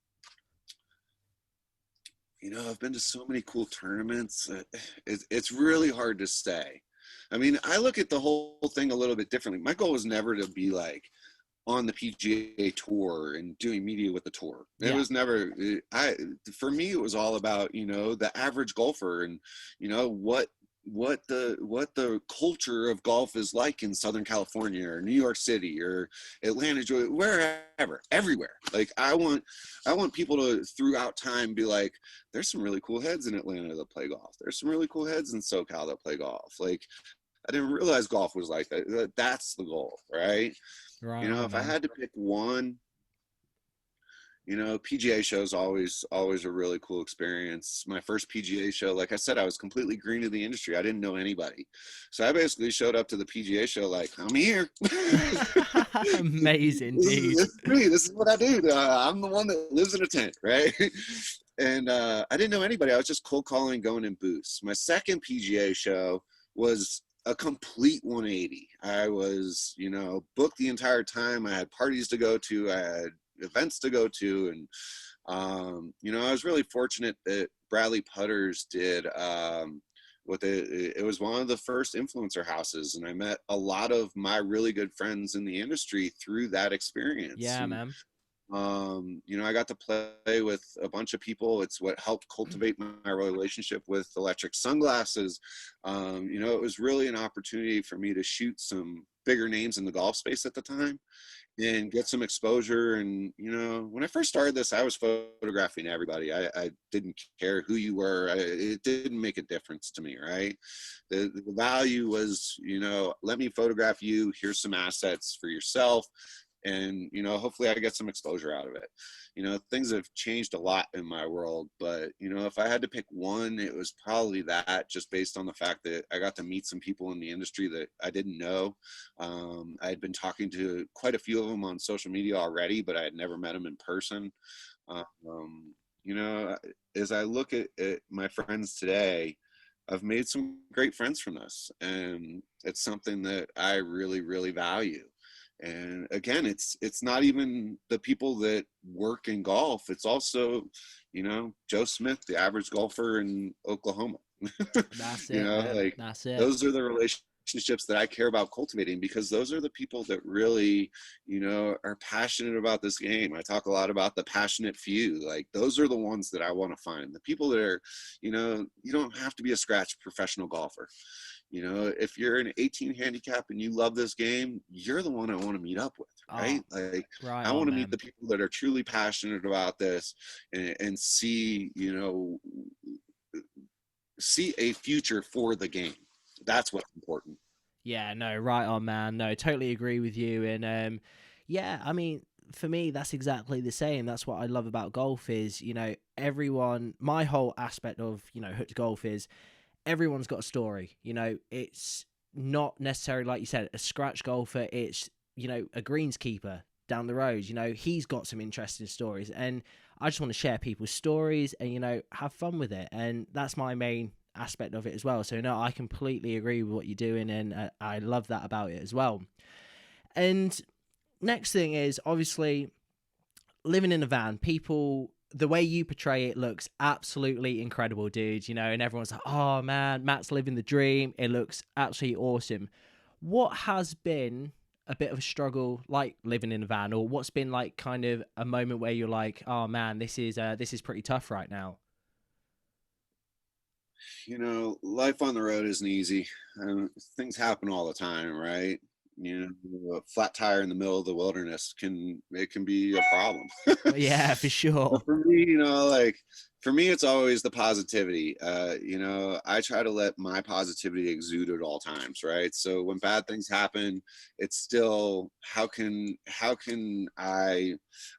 I've been to so many cool tournaments. It's really hard to say. I mean, I look at the whole thing a little bit differently. My goal was never to be like on the PGA Tour and doing media with the tour. It was never. For me, it was all about the average golfer and what the culture of golf is like in Southern California or New York City or Atlanta, wherever, everywhere. Like, I want people to throughout time be like, there's some really cool heads in Atlanta that play golf. There's some really cool heads in SoCal that play golf. Like, I didn't realize golf was like that. That's the goal, right? Right. If I had to pick one, PGA show is always a really cool experience. My first PGA show, like I said, I was completely green to the industry. I didn't know anybody. So I basically showed up to the PGA show like, I'm here. Amazing, dude. This is me. This is what I do. I'm the one that lives in a tent, right? And I didn't know anybody. I was just cold calling, going in booths. My second PGA show was a complete 180. I was, you know, booked the entire time. I had parties to go to, I had events to go to. And, you know, I was really fortunate that Bradley Putters did, it was one of the first influencer houses. And I met a lot of my really good friends in the industry through that experience. Yeah, And, man. you know, I got to play with a bunch of people. It's what helped cultivate my relationship with electric sunglasses. You know, it was really an opportunity for me to shoot some bigger names in the golf space at the time and get some exposure. And, you know, when I first started this, I was photographing everybody. I didn't care who you were. It didn't make a difference to me, right? The value was, you know, let me photograph you. Here's some assets for yourself. And, you know, hopefully I get some exposure out of it. You know, things have changed a lot in my world, but, you know, if I had to pick one, it was probably that, just based on the fact that I got to meet some people in the industry that I didn't know. I had been talking to quite a few of them on social media already, but I had never met them in person. You know, as I look at my friends today, I've made some great friends from this, and it's something that I really, really value. And again, it's not even the people that work in golf. It's also, you know, Joe Smith, the average golfer in Oklahoma. That's You it, know, man. like, That's it. those are the relationships that I care about cultivating, because those are the people that really, you know, are passionate about this game. I talk a lot about the passionate few. Like, those are the ones that I want to find. The people that are, you know, you don't have to be a scratch professional golfer. You know, if you're an 18 handicap and you love this game, you're the one I want to meet up with, Oh, right? Like, right I on, want to meet man. the people that are truly passionate about this, and see, you know, see a future for the game. That's what's important. Yeah, no, right on, man. No, totally agree with you. And yeah, I mean, for me, that's exactly the same. That's what I love about golf is, you know, everyone. My whole aspect of, you know, hooked golf is everyone's got a story. You know, it's not necessarily, like you said, a scratch golfer. It's, you know, a greenskeeper down the road. You know, he's got some interesting stories, and I just want to share people's stories and, you know, have fun with it. And that's my main aspect of it as well. So no, I completely agree with what you're doing, and I love that about it as well. And next thing is obviously living in a van. People, the way you portray it looks absolutely incredible, dude. You know, and everyone's like, "Oh man, Matt's living the dream. It looks absolutely awesome." What has been a bit of a struggle, like living in a van, or what's been like kind of a moment where you're like, "Oh man, this is pretty tough right now." You know, life on the road isn't easy. Things happen all the time, right? You know, a flat tire in the middle of the wilderness can be a problem. Yeah, for sure. But for me, you know, like, for me, it's always the positivity. You know, I try to let my positivity exude at all times, right? So when bad things happen, it's still, I've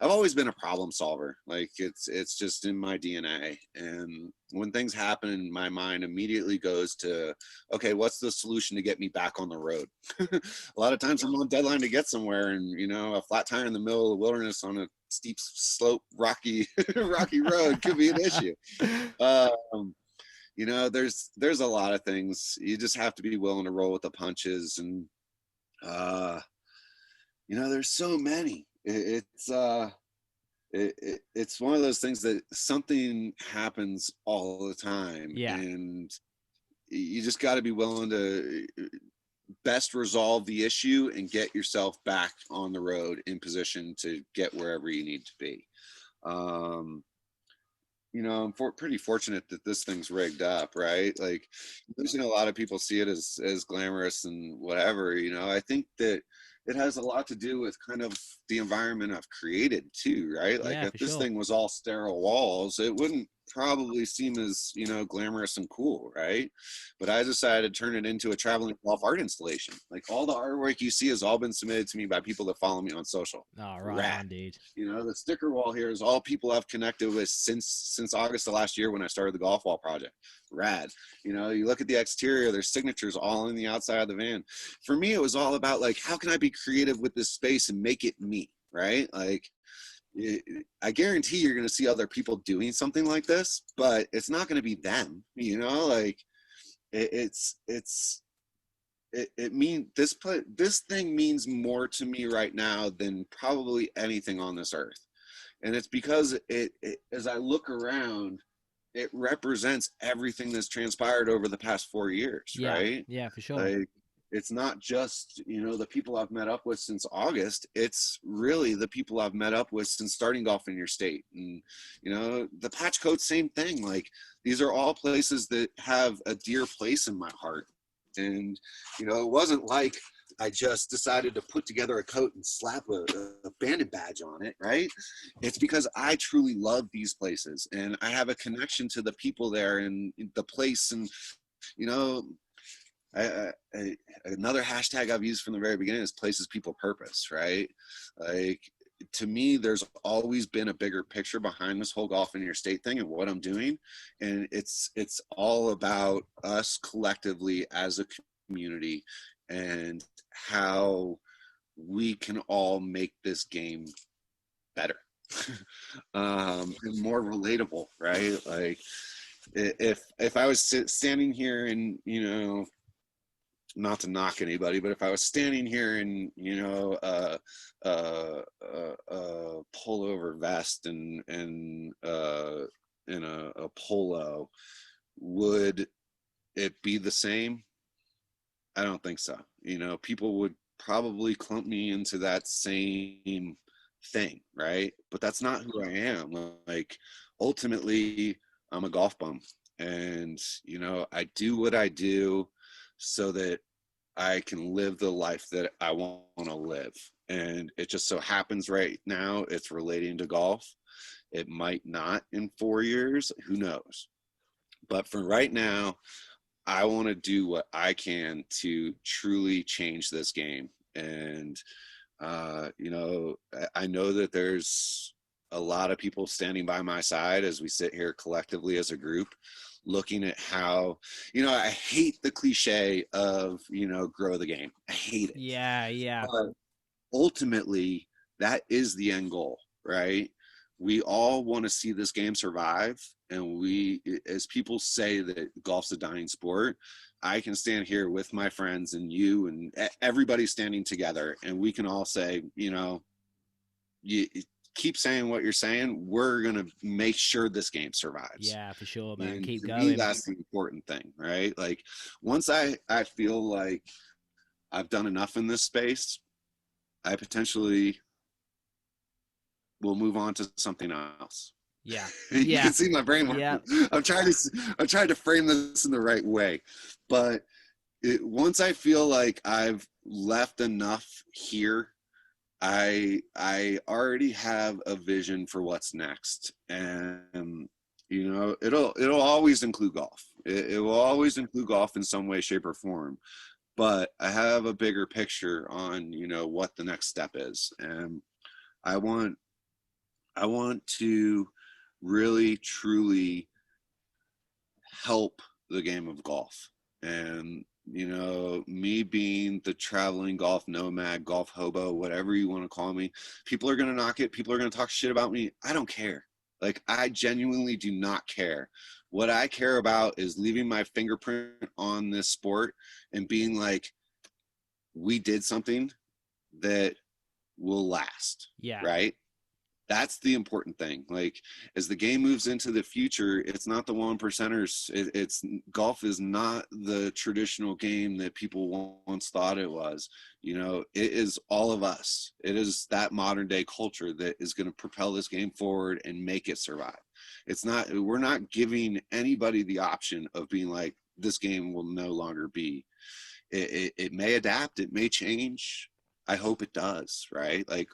always been a problem solver. Like, it's just in my DNA. And when things happen, my mind immediately goes to, okay, what's the solution to get me back on the road? A lot of times I'm on deadline to get somewhere, and, you know, a flat tire in the middle of the wilderness on a steep slope, rocky rocky road could be an issue. um you know, there's a lot of things. You just have to be willing to roll with the punches. And you know, there's so many. It's one of those things that something happens all the time, Yeah. and you just got to be willing to best resolve the issue and get yourself back on the road in position to get wherever you need to be. um you know, I'm pretty fortunate that this thing's rigged up, right? Like, there's, you know, a lot of people see it as glamorous and whatever. You know, I think that it has a lot to do with kind of the environment I've created too, right? Like, Yeah, if for this sure. thing was all sterile walls, it wouldn't probably seem as, you know, glamorous and cool, right? But I decided to turn it into a traveling golf art installation. Like, all the artwork you see has all been submitted to me by people that follow me on social. Oh, right Rad. on, dude. You know, the sticker wall here is all people I've connected with since August of last year when I started the golf wall project. Rad. You know, you look at the exterior, there's signatures all in the outside of the van. For me, it was all about, like, how can I be creative with this space and make it me, right? Like, I guarantee you're going to see other people doing something like this, but it's not going to be them, you know? Like, it's it mean this thing means more to me right now than probably anything on this earth. And it's because it as I look around, it represents everything that's transpired over the past 4 years, Yeah. right? Yeah, for sure. Like, it's not just, the people I've met up with since August. It's really the people I've met up with since starting Golf in Your State. And, the Patch Coat, same thing. Like, these are all places that have a dear place in my heart. And, it wasn't like I just decided to put together a coat and slap a bandit badge on it, right? It's because I truly love these places and I have a connection to the people there and the place. And, another hashtag I've used from the very beginning is places, people, purpose, right? Like, to me, there's always been a bigger picture behind this whole Golf in Your State thing and what I'm doing. And it's all about us collectively as a community and how we can all make this game better and more relatable, right? Like, if I was standing here and, not to knock anybody, but if I was standing here in, a pullover vest and in a polo, would it be the same? I don't think so. People would probably clump me into that same thing, right? But that's not who I am. Like, ultimately, I'm a golf bum, and I do what I do so that I can live the life that I want to live. And it just so happens right now it's relating to golf. It might not in 4 years, who knows? But for right now, I want to do what I can to truly change this game. And I know that there's a lot of people standing by my side as we sit here collectively as a group, looking at how, I hate the cliche of, grow the game. I hate it. Yeah. But ultimately, that is the end goal, right? We all want to see this game survive. And we, as people say that golf's a dying sport, I can stand here with my friends and you and everybody standing together, and we can all say, you keep saying what you're saying. We're going to make sure this game survives. Yeah, for sure, man. And Keep to going. me, that's the important thing, right? Like, once I feel like I've done enough in this space, I potentially will move on to something else. Yeah. You can see my brain working. Yeah. I'm trying to frame this in the right way. But once I feel like I've left enough here, I already have a vision for what's next. And it'll always include golf. It will always include golf in some way, shape, or form. But I have a bigger picture on, what the next step is. And I want to really, truly help the game of golf. And, me being the traveling golf nomad, golf hobo, whatever you want to call me, people are going to knock it. People are going to talk shit about me. I don't care. Like, I genuinely do not care. What I care about is leaving my fingerprint on this sport and being like, we did something that will last. Yeah. Right? That's the important thing. Like, as the game moves into the future, it's not the 1%ers. It's golf is not the traditional game that people once thought it was. It is all of us. It is that modern day culture that is going to propel this game forward and make it survive. We're not giving anybody the option of being like, this game will no longer be. It may adapt, it may change. I hope it does, right? Like,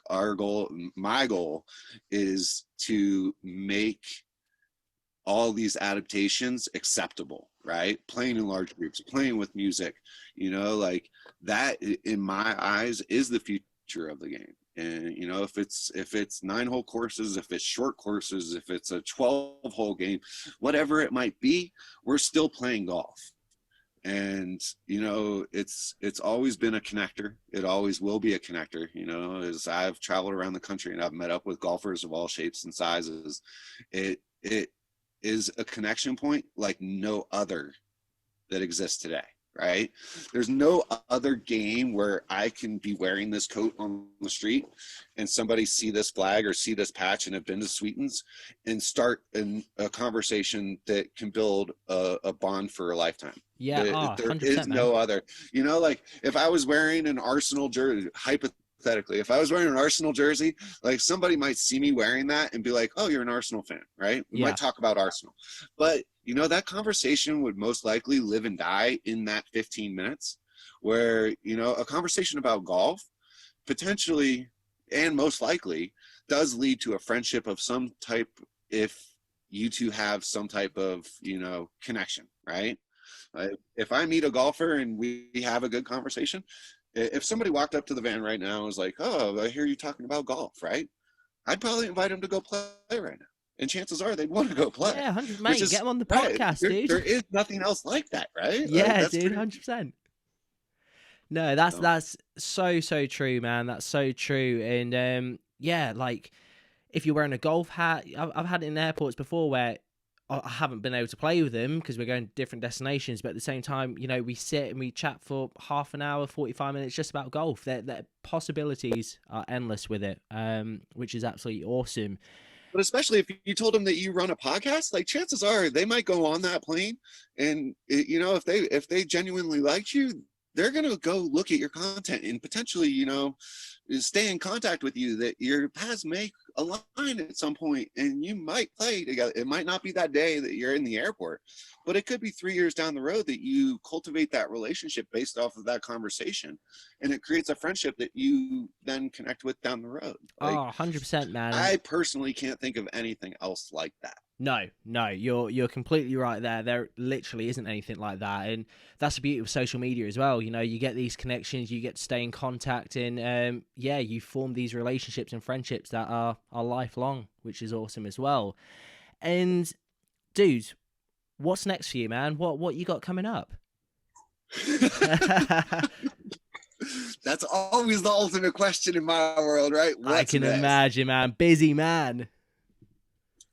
my goal is to make all these adaptations acceptable, right? Playing in large groups, playing with music, like that in my eyes is the future of the game. And, if it's 9-hole courses, if it's short courses, if it's a 12-hole game, whatever it might be, we're still playing golf. And it's always been a connector. It always will be a connector. As I've traveled around the country and I've met up with golfers of all shapes and sizes, it is a connection point like no other that exists today, right? There's no other game where I can be wearing this coat on the street and somebody see this flag or see this patch and have been to Sweetens and start a conversation that can build a bond for a lifetime. Yeah, There 100%, is man. no other, like if I was wearing an Arsenal jersey, hypothetically, if I was wearing an Arsenal jersey, like somebody might see me wearing that and be like, oh, you're an Arsenal fan, right? We might talk about Arsenal, but that conversation would most likely live and die in that 15 minutes where, a conversation about golf potentially and most likely does lead to a friendship of some type if you two have some type of, connection, right? If I meet a golfer and we have a good conversation, if somebody walked up to the van right now and was like, oh, I hear you talking about golf, right? I'd probably invite them to go play right now. And chances are they'd want to go play. Yeah, 100%, mate. Get them on the podcast, dude. There is nothing else like that, right? Yeah, that's dude, 100%. No, that's so true, man. That's so true. And yeah, like if you're wearing a golf hat, I've had it in airports before where I haven't been able to play with them because we're going to different destinations, but at the same time, we sit and we chat for half an hour, 45 minutes just about golf. The possibilities are endless with it, which is absolutely awesome. But especially if you told them that you run a podcast, like chances are they might go on that plane and if they genuinely liked you, they're going to go look at your content and potentially, stay in contact with you, that your paths may align at some point and you might play together. It might not be that day that you're in the airport, but it could be 3 years down the road that you cultivate that relationship based off of that conversation, and it creates a friendship that you then connect with down the road. Like, 100%, man. I personally can't think of anything else like that. No, you're completely right there. There literally isn't anything like that, and that's the beauty of social media as well. You get these connections, you get to stay in contact, and you form these relationships and friendships that are lifelong, which is awesome as well. And dude, what's next for you, man? What you got coming up? That's always the ultimate question in my world, right? I can imagine, man. Busy man.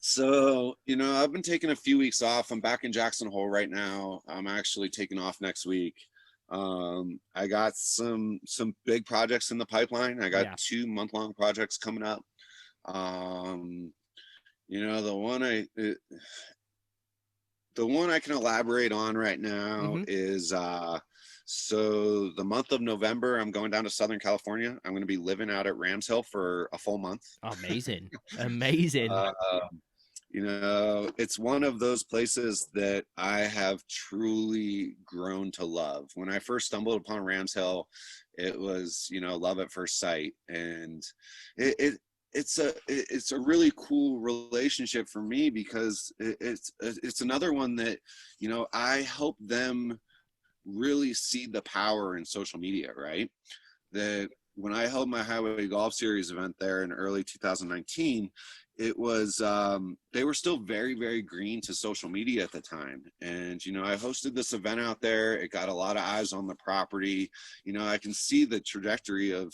So, I've been taking a few weeks off. I'm back in Jackson Hole right now. I'm actually taking off next week. I got some big projects in the pipeline. I got 2 month-long projects coming up. The one I can elaborate on right now is so the month of November, I'm going down to Southern California. I'm going to be living out at Rams Hill for a full month. Amazing. It's one of those places that I have truly grown to love. When I first stumbled upon Rams Hill, it was, love at first sight. And it's a really cool relationship for me because it's another one that, I help them really see the power in social media, right? That when I held my Highway Golf Series event there in early 2019, it was they were still very, very green to social media at the time. And I hosted this event out there. It got a lot of eyes on the property. I can see the trajectory of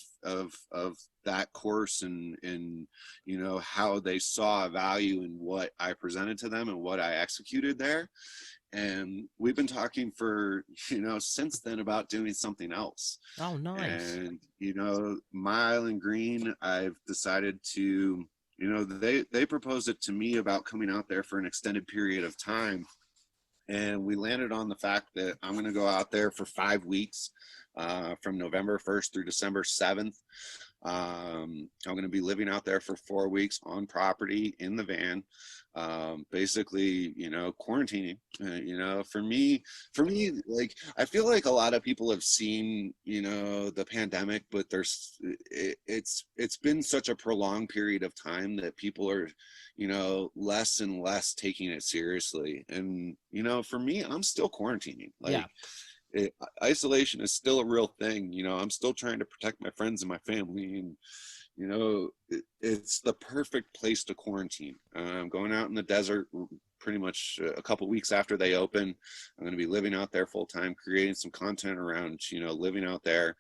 that course and how they saw a value in what I presented to them and what I executed there. And we've been talking for since then about doing something else. Oh, nice. And Mile and Green, I've decided to, they proposed it to me about coming out there for an extended period of time. And we landed on the fact that I'm going to go out there for 5 weeks, from November 1st through December 7th. I'm going to be living out there for 4 weeks on property in the van, basically, quarantining. For me, like, I feel like a lot of people have seen, the pandemic, but it's been such a prolonged period of time that people are, less and less taking it seriously. And, for me, I'm still quarantining. Like, isolation is still a real thing. I'm still trying to protect my friends and my family, and it's the perfect place to quarantine. I'm going out in the desert pretty much a couple weeks after they open. I'm going to be living out there full time, creating some content around living out there,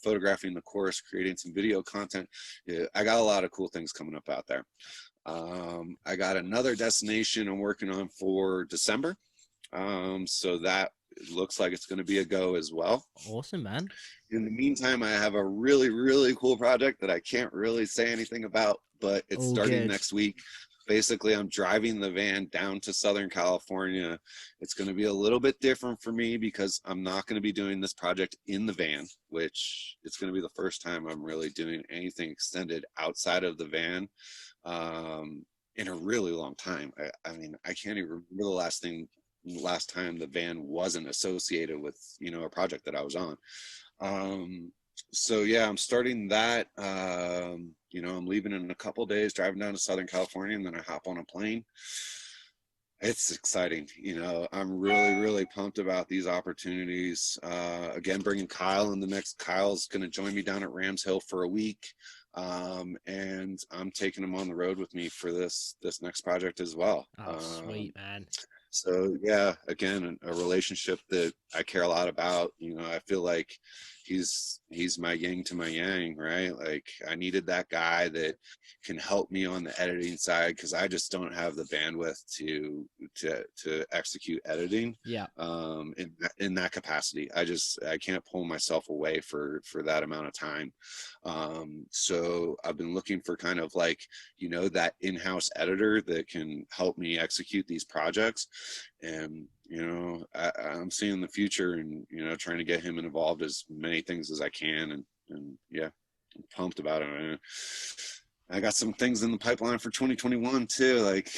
photographing the course, creating some video content. I got a lot of cool things coming up out there. I got another destination I'm working on for December. So that it looks like it's going to be a go as well. Awesome, man. In the meantime, I have a really, really cool project that I can't really say anything about, but it's All starting good. next week. Basically, I'm driving the van down to Southern California. It's going to be a little bit different for me because I'm not going to be doing this project in the van, which it's going to be the first time I'm really doing anything extended outside of the van in a really long time. I mean, I can't even remember the last time the van wasn't associated with, you know, a project that I was on. So yeah, I'm starting that. You know, I'm leaving in a couple days, driving down to Southern California, and then I hop on a plane. It's exciting. You know, I'm really, really pumped about these opportunities. Again, bringing Kyle in the mix. Kyle's going to join me down at Rams Hill for a week. And I'm taking him on the road with me for this next project as well. Oh, sweet, man. So yeah, again, a relationship that I care a lot about. You know, I feel like he's my yin to my yang, right? Like I needed that guy that can help me on the editing side because I just don't have the bandwidth to execute editing. Yeah. In that capacity, I can't pull myself away for that amount of time. So I've been looking for kind of like, you know, that in-house editor that can help me execute these projects. And, you know, I'm seeing the future and, you know, trying to get him involved as many things as I can. And yeah, I'm pumped about it. I got some things in the pipeline for 2021 too. Like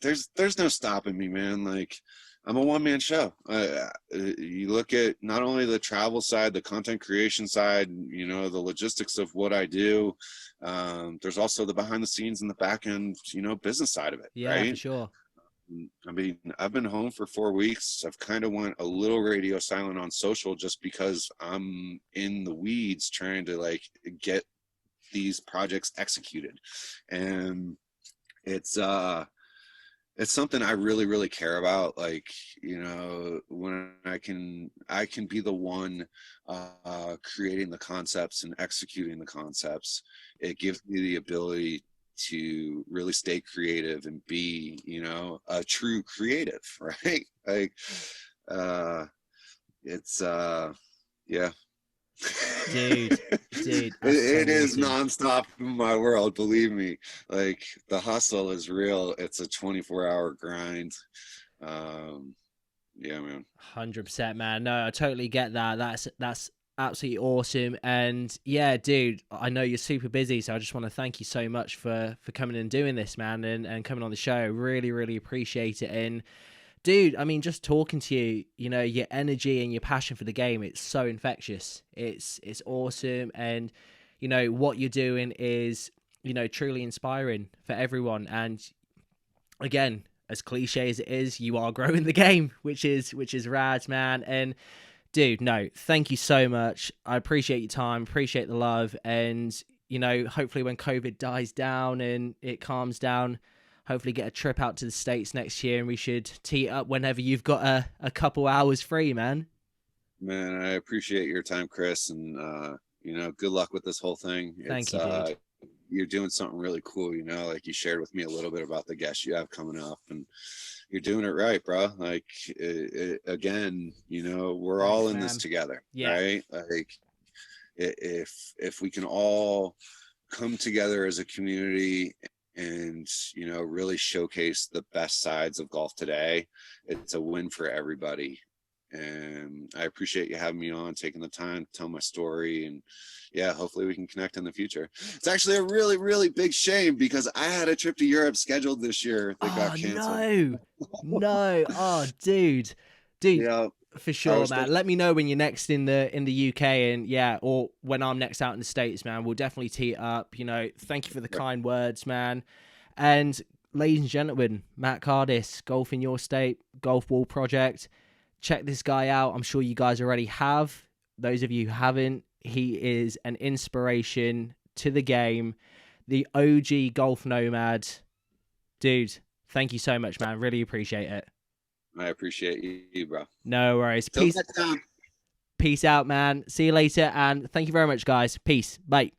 there's no stopping me, man. Like I'm a one-man show. You look at not only the travel side, the content creation side, you know, the logistics of what I do. There's also the behind the scenes and the back end, you know, business side of it. Yeah, right? for sure. I mean, I've been home for 4 weeks. I've kind of went a little radio silent on social just because I'm in the weeds trying to like get these projects executed. And it's something I really, really care about. Like, you know, when I can be the one creating the concepts and executing the concepts, it gives me the ability to really stay creative and be, you know, a true creative, right? Like, it's, yeah. Dude, it is nonstop in my world, believe me. Like the hustle is real. It's a 24-hour grind. Yeah, man. 100%, man. No, I totally get that. That's absolutely awesome. And yeah, dude, I know you're super busy, so I just want to thank you so much for coming and doing this, man, and coming on the show. Really, really appreciate it. And dude, I mean, just talking to you, you know, your energy and your passion for the game, it's so infectious. It's awesome. And, you know, what you're doing is, you know, truly inspiring for everyone. And again, as cliche as it is, you are growing the game, which is rad, man. And dude, no, thank you so much. I appreciate your time, appreciate the love. And, you know, hopefully when COVID dies down and it calms down, hopefully get a trip out to the States next year, and we should tee it up whenever you've got a couple hours free, man. Man, I appreciate your time, Chris, and you know, good luck with this whole thing. Thank you, dude. You're doing something really cool, you know, like you shared with me a little bit about the guests you have coming up, and you're doing it right, bro. Like, again, you know, we're all in this together, right? Like, if we can all come together as a community and, you know, really showcase the best sides of golf today, it's a win for everybody. And I appreciate you having me on, taking the time to tell my story, and yeah, hopefully we can connect in the future. It's actually a really, really big shame because I had a trip to Europe scheduled this year that got canceled. No. Oh, dude. Yeah, for sure, man. Let me know when you're next in the UK, and yeah, or when I'm next out in the States, man. We'll definitely tee it up. You know, thank you for the kind words, man. And ladies and gentlemen, Matt Cardis, GolfInYourState, Golf Wall Project. Check this guy out. I'm sure you guys already have. Those of you who haven't, he is an inspiration to the game. The OG golf nomad. Dude, thank you so much, man. Really appreciate it. I appreciate you, bro. No worries. Peace out, man. Peace out, man. See you later, and thank you very much, guys. Peace. Bye.